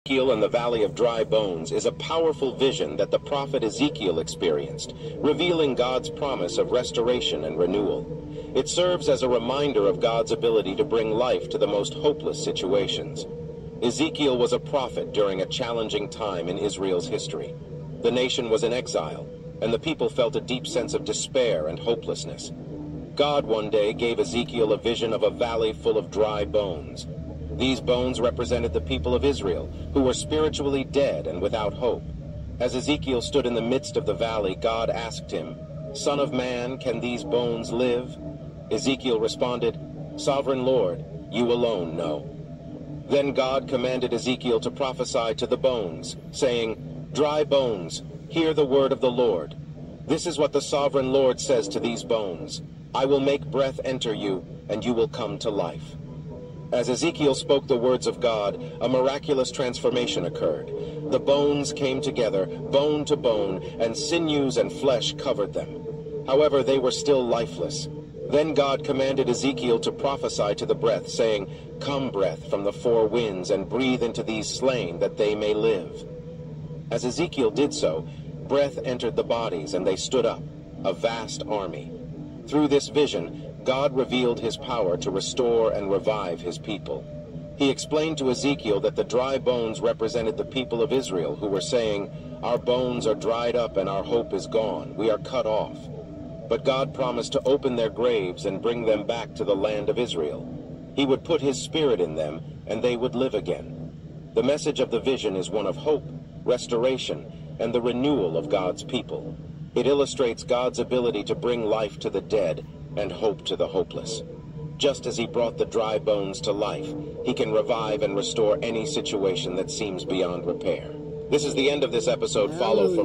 Ezekiel in the Valley of Dry Bones is a powerful vision that the prophet Ezekiel experienced, revealing God's promise of restoration and renewal. It serves as a reminder of God's ability to bring life to the most hopeless situations. Ezekiel was a prophet during a challenging time in Israel's history. The nation was in exile, and the people felt a deep sense of despair and hopelessness. God one day gave Ezekiel a vision of a valley full of dry bones. These bones represented the people of Israel, who were spiritually dead and without hope. As Ezekiel stood in the midst of the valley, God asked him, "Son of man, can these bones live?" Ezekiel responded, "Sovereign Lord, you alone know." Then God commanded Ezekiel to prophesy to the bones, saying, "Dry bones, hear the word of the Lord. This is what the Sovereign Lord says to these bones. I will make breath enter you, and you will come to life." As Ezekiel spoke the words of God, a miraculous transformation occurred. The bones came together, bone to bone, and sinews and flesh covered them. However, they were still lifeless. Then God commanded Ezekiel to prophesy to the breath, saying, "Come, breath from the four winds, and breathe into these slain, that they may live." As Ezekiel did so, breath entered the bodies, and they stood up, a vast army. Through this vision, God revealed his power to restore and revive his people. He explained to Ezekiel that the dry bones represented the people of Israel, who were saying, "Our bones are dried up and our hope is gone. We are cut off." But God promised to open their graves and bring them back to the land of Israel. He would put his spirit in them, and they would live again. The message of the vision is one of hope, restoration, and the renewal of God's people. It illustrates God's ability to bring life to the dead and hope to the hopeless. Just as he brought the dry bones to life, he can revive and restore any situation that seems beyond repair. This is the end of this episode. Follow for